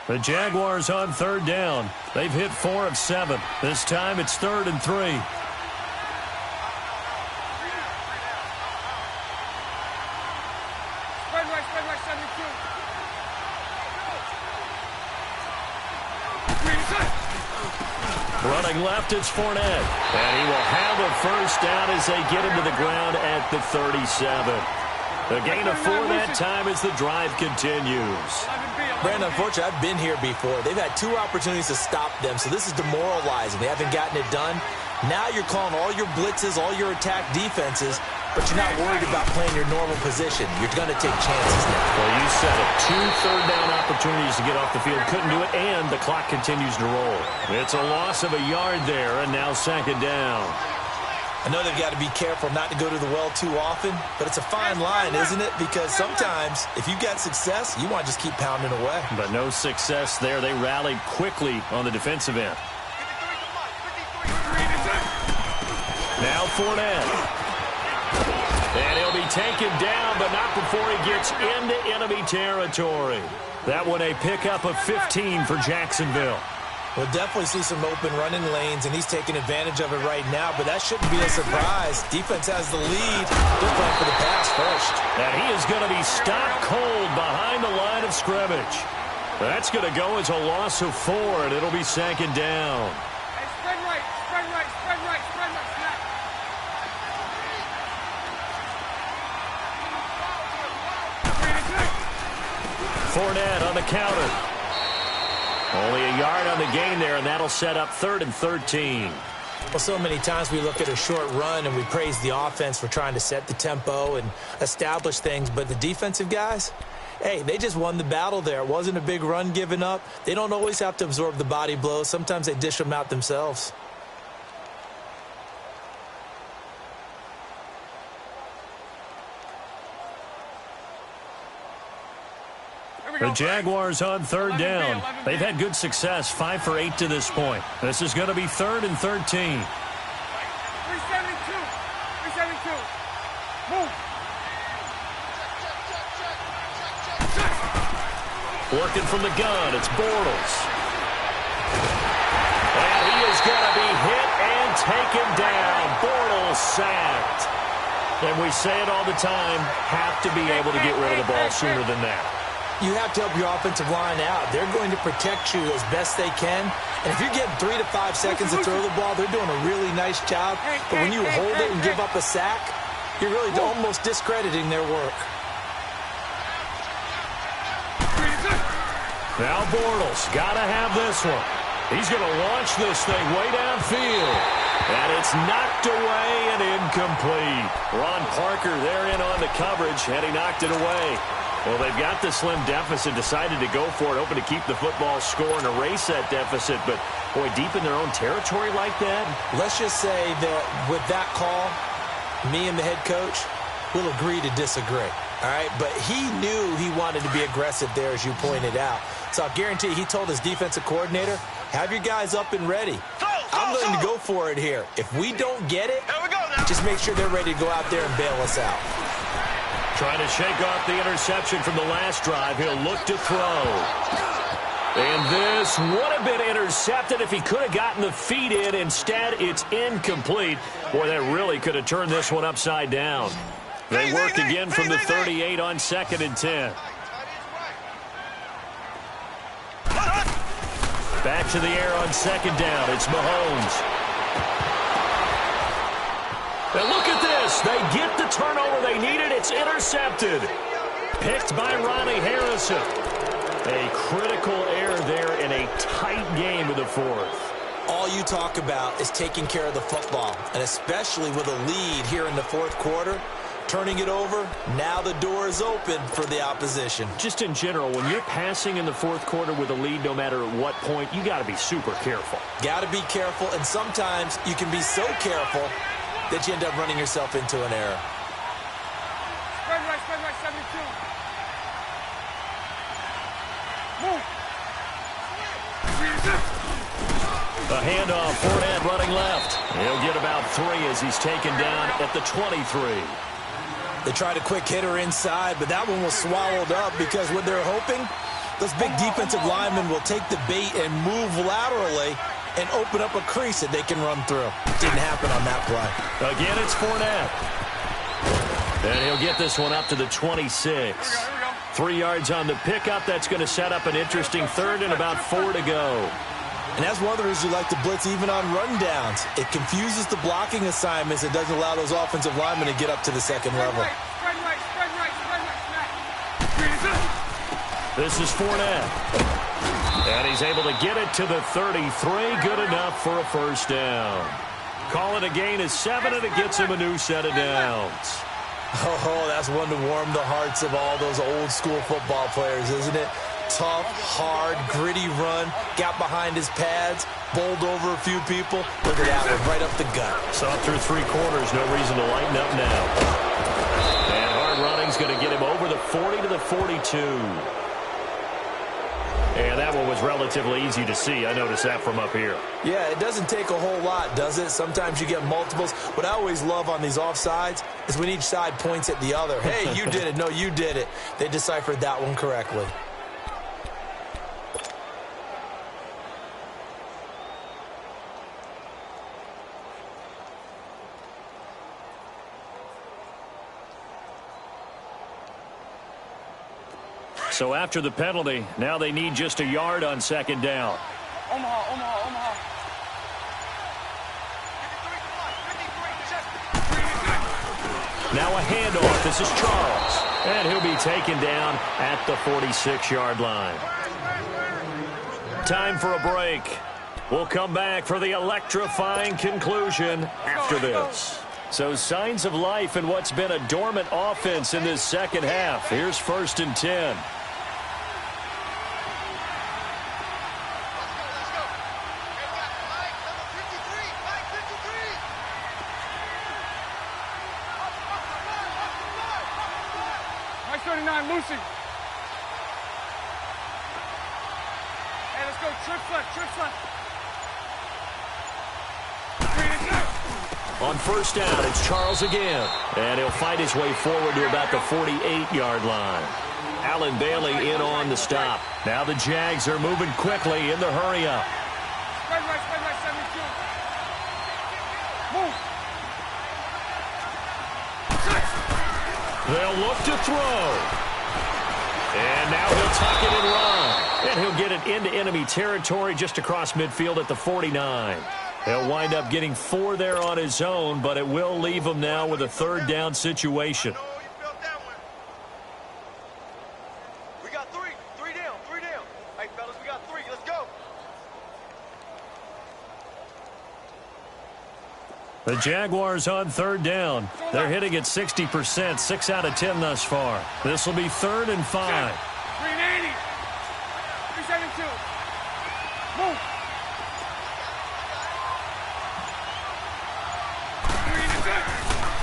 The Jaguars on third down. They've hit 4 of 7. This time it's 3rd and 3. Running left, it's Fournette. And he will have a first down as they get him to the ground at the 37. A gain of 4 that time as the drive continues. Brandon, unfortunately, I've been here before. They've had 2 opportunities to stop them, so this is demoralizing. They haven't gotten it done. Now you're calling all your blitzes, all your attack defenses, but you're not worried about playing your normal position. You're going to take chances now. Well, you said it. 2 third-down opportunities to get off the field. Couldn't do it, and the clock continues to roll. It's a loss of a yard there, and now 2nd down. I know they've got to be careful not to go to the well too often, but it's a fine line, isn't it? Because sometimes, if you got success, you want to just keep pounding away. But no success there. They rallied quickly on the defensive end. Now Fournette. And he'll be taken down, but not before he gets into enemy territory. That one a pickup of 15 for Jacksonville. We'll definitely see some open running lanes, and he's taking advantage of it right now, but that shouldn't be a surprise. Defense has the lead. They're playing for the pass first. And he is going to be stopped cold behind the line of scrimmage. That's going to go as a loss of 4, and it'll be 2nd down. Hey, spread right, spread right, spread right, spread right, snap. Fournette on the counter. Only a yard on the gain there, and that'll set up 3rd and 13. Well, so many times we look at a short run and we praise the offense for trying to set the tempo and establish things, but the defensive guys, hey, they just won the battle there. It wasn't a big run given up. They don't always have to absorb the body blows. Sometimes they dish them out themselves. The Jaguars on 3rd down. They've had good success, 5 for 8 to this point. This is going to be 3rd and 13. 372. 372. Move. Working from the gun, it's Bortles. And he is going to be hit and taken down. Bortles sacked. And we say it all the time, have to be able to get rid of the ball sooner than that. You have to help your offensive line out. They're going to protect you as best they can. And if you're getting 3 to 5 seconds to throw the ball, they're doing a really nice job. But when you hold it and give up a sack, you're really almost discrediting their work. Now Bortles, got to have this one. He's going to launch this thing way downfield. And it's knocked away and incomplete. Ron Parker there in on the coverage, and he knocked it away. Well, they've got the slim deficit, decided to go for it, hoping to keep the football score and erase that deficit. But, boy, deep in their own territory like that. Let's just say that with that call, me and the head coach will agree to disagree. All right, but he knew he wanted to be aggressive there, as you pointed out. So I guarantee he told his defensive coordinator, have your guys up and ready. I'm going to go for it here. If we don't get it, just make sure they're ready to go out there and bail us out. Trying to shake off the interception from the last drive. He'll look to throw. And this would have been intercepted if he could have gotten the feet in. Instead, it's incomplete. Boy, that really could have turned this one upside down. They work again from the 38 on 2nd and 10. Back to the air on 2nd down. It's Mahomes. And look at this. They get the turnover they needed. It's intercepted. Picked by Ronnie Harrison. A critical error there in a tight game of the 4th. All you talk about is taking care of the football, and especially with a lead here in the 4th quarter. Turning it over, now the door is open for the opposition. Just in general, when you're passing in the 4th quarter with a lead, no matter at what point, you got to be super careful. Got to be careful, and sometimes you can be so careful that you end up running yourself into an error. Spread right, 72. Move. A handoff, Fournette running left. He'll get about 3 as he's taken down at the 23. They tried a quick hitter inside, but that one was swallowed up because what they're hoping Those big defensive linemen will take the bait and move laterally and open up a crease that they can run through. Didn't happen on that play. Again, it's Fournette. And he'll get this one up to the 26. Here we go. 3 yards on the pickup. That's going to set up an interesting third and about 4 to go. And that's one of the reasons you like to blitz even on rundowns. It confuses the blocking assignments. It doesn't allow those offensive linemen to get up to the second level. Spread right, snap. This is Fournette. And he's able to get it to the 33. Good enough for a first down. Call it a gain of 7, and it gets him a new set of downs. Oh, that's one to warm the hearts of all those old-school football players, isn't it? Tough, hard, gritty run, got behind his pads, bowled over a few people. Look at that one, right up the gut. Saw through 3 quarters, no reason to lighten up now. And hard running's going to get him over the 40 to the 42. And that one was relatively easy to see. I noticed that from up here. Yeah, it doesn't take a whole lot, does it? Sometimes you get multiples. What I always love on these offsides is when each side points at the other. Hey, you did it. No, you did it. They deciphered that one correctly. So after the penalty, now they need just a yard on second down. Omaha. Now a handoff. This is Charles. And he'll be taken down at the 46-yard line. Time for a break. We'll come back for the electrifying conclusion after this. So signs of life in what's been a dormant offense in this second half. Here's 1st and 10. Lucy. Hey, let's go. Trip front. On first down, it's Charles again. And he'll fight his way forward to about the 48-yard line. Allen Bailey in on the stop. Now the Jags are moving quickly in the hurry-up. Spread right, 72. Move. They'll look to throw. And now he'll tuck it and run. And he'll get it into enemy territory just across midfield at the 49. He'll wind up getting 4 there on his own, but it will leave him now with a 3rd down situation. We got 3 down. Hey, fellas, we got 3. Let's go. The Jaguars on 3rd down. They're hitting at 60%, 6 out of 10 thus far. This will be 3rd and 5. 380. 372. Move.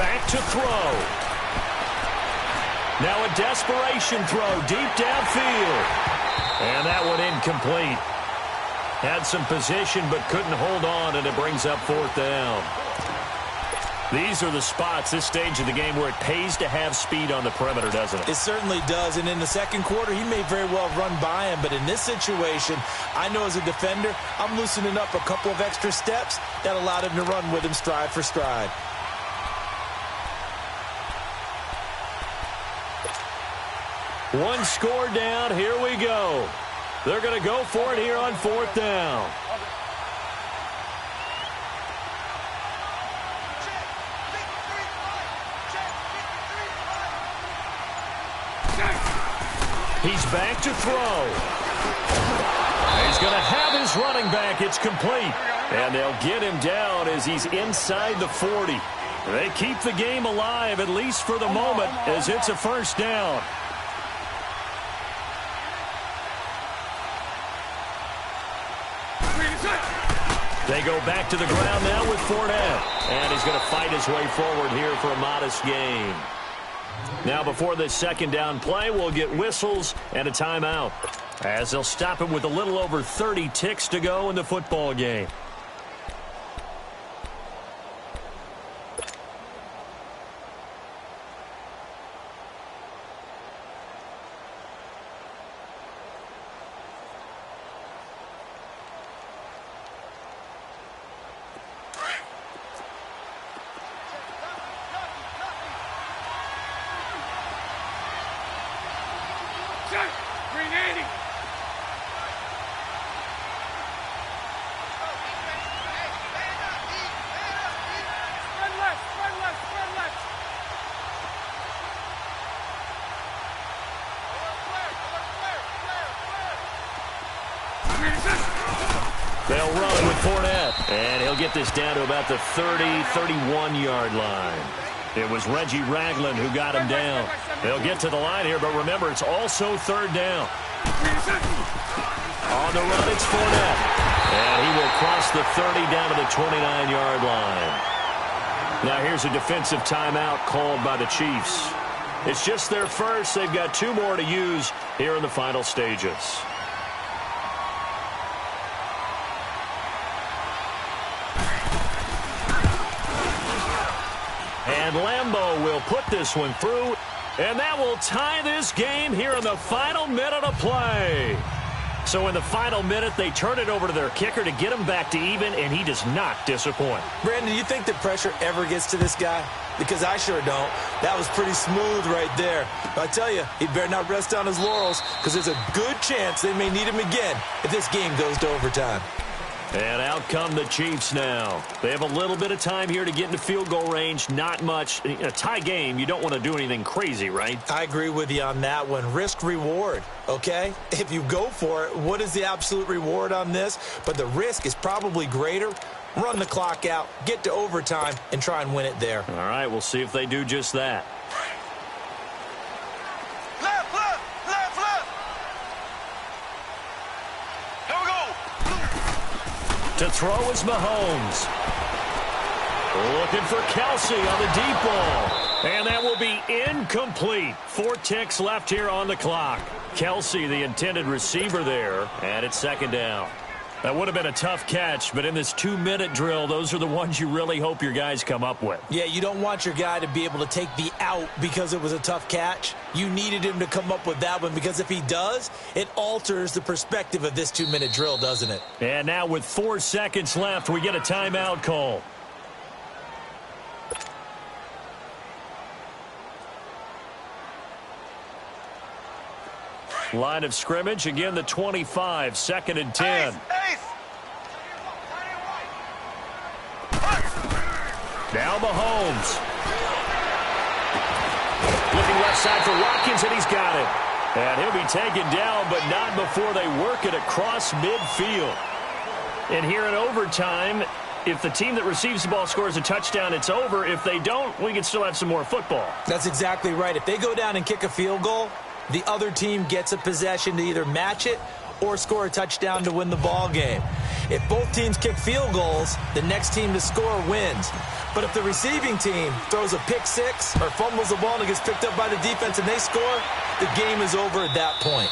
Back to throw. Now a desperation throw deep downfield. And that one incomplete. Had some position but couldn't hold on, and it brings up 4th down. These are the spots, this stage of the game, where it pays to have speed on the perimeter, doesn't it? It certainly does, and in the second quarter, he may very well run by him, but in this situation, I know as a defender, I'm loosening up a couple of extra steps that allowed him to run with him stride for stride. One score down, here we go. They're going to go for it here on 4th down. He's back to throw. He's going to have his running back. It's complete. And they'll get him down as he's inside the 40. They keep the game alive, at least for the moment, as it's a 1st down. They go back to the ground now with Fournette. And he's going to fight his way forward here for a modest gain. Now before this 2nd down play, we'll get whistles and a timeout, as they'll stop him with a little over 30 ticks to go in the football game. Green 80. Spread left, spread left, spread left. They'll run with Fournette, and he'll get this down to about the 30, 31-yard line. It was Reggie Ragland who got him down. They'll get to the line here, but remember, it's also third down. On the run, it's Fournette. And he will cross the 30 down to the 29-yard line. Now here's a defensive timeout called by the Chiefs. It's just their first. They've got 2 more to use here in the final stages. And Lambeau will put this one through, and that will tie this game here in the final minute of play. So in the final minute, they turn it over to their kicker to get him back to even, and he does not disappoint. Brandon, do you think the pressure ever gets to this guy? Because I sure don't. That was pretty smooth right there. But I tell you, he better not rest on his laurels, because there's a good chance they may need him again if this game goes to overtime. And out come the Chiefs now. They have a little bit of time here to get into field goal range. Not much. In a tie game, you don't want to do anything crazy, right? I agree with you on that one. Risk-reward, okay? If you go for it, what is the absolute reward on this? But the risk is probably greater. Run the clock out, get to overtime, and try and win it there. All right, we'll see if they do just that. To throw is Mahomes. Looking for Kelsey on the deep ball. And that will be incomplete. 4 ticks left here on the clock. Kelsey, the intended receiver there, and it's second down. That would have been a tough catch, but in this 2-minute drill, those are the ones you really hope your guys come up with. Yeah, you don't want your guy to be able to take the out because it was a tough catch. You needed him to come up with that one, because if he does, it alters the perspective of this 2-minute drill, doesn't it? And now with 4 seconds left, we get a timeout call. Line of scrimmage, again the 25, 2nd and 10. Now Mahomes. Looking left side for Watkins, and he's got it. And he'll be taken down, but not before they work it across midfield. And here in overtime, if the team that receives the ball scores a touchdown, it's over. If they don't, we can still have some more football. That's exactly right. If they go down and kick a field goal, the other team gets a possession to either match it or score a touchdown to win the ball game. If both teams kick field goals, the next team to score wins. But if the receiving team throws a pick six or fumbles the ball and it gets picked up by the defense and they score, the game is over at that point.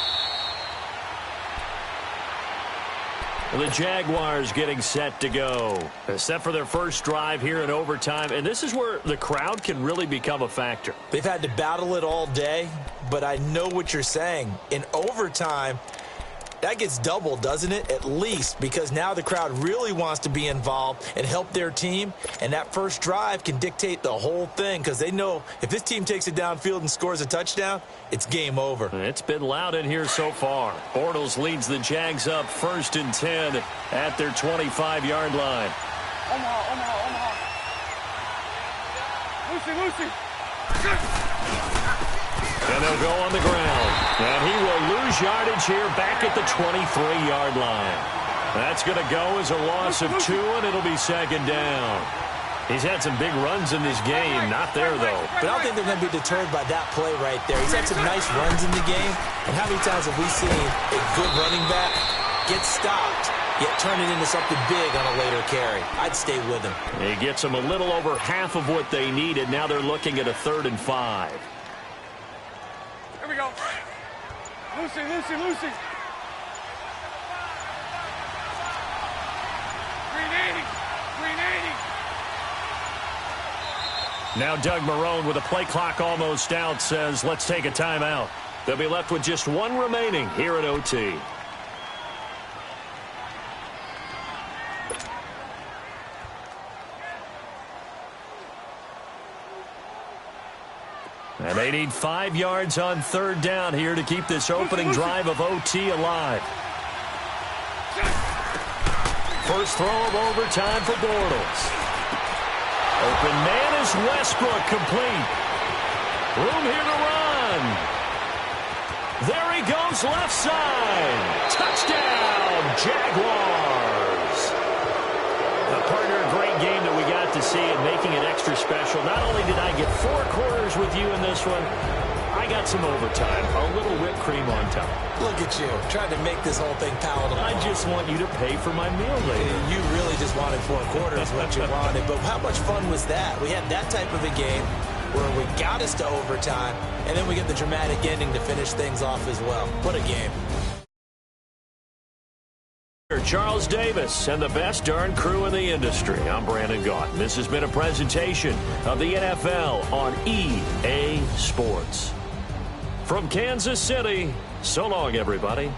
The Jaguars getting set to go. Set for their first drive here in overtime. And this is where the crowd can really become a factor. They've had to battle it all day, but I know what you're saying. In overtime, that gets doubled, doesn't it? At least, because now the crowd really wants to be involved and help their team. And that first drive can dictate the whole thing, because they know if this team takes it downfield and scores a touchdown, it's game over. It's been loud in here so far. Bortles leads the Jags up 1st and 10 at their 25-yard line. Omaha. Lucy. And they'll go on the ground. And he will lose yardage here back at the 23-yard line. That's going to go as a loss of 2, and it'll be 2nd down. He's had some big runs in this game. Not there, though. But I don't think they're going to be deterred by that play right there. He's had some nice runs in the game. And how many times have we seen a good running back get stopped, yet turn it into something big on a later carry? I'd stay with him. He gets them a little over half of what they needed. Now they're looking at a 3rd and 5. Here we go. Lucy. Green 80. Now Doug Marrone, with a play clock almost out, says, let's take a timeout. They'll be left with just 1 remaining here at OT. And they need 5 yards on 3rd down here to keep this opening drive of OT alive. First throw of overtime for Bortles. Open man is Westbrook, complete. Room here to run. There he goes, left side. Touchdown, Jaguars. Partner, a great game that we got to see and making it extra special. Not only did I get 4 quarters with you in this one, I got some overtime, a little whipped cream on top. Look at you, trying to make this whole thing palatable. I just want you to pay for my meal later. You really just wanted 4 quarters, what you wanted. But how much fun was that? We had that type of a game where we got us to overtime, and then we get the dramatic ending to finish things off as well. What a game. Charles Davis and the best darn crew in the industry. I'm Brandon Gaunt. This has been a presentation of the NFL on EA Sports. From Kansas City, so long, everybody.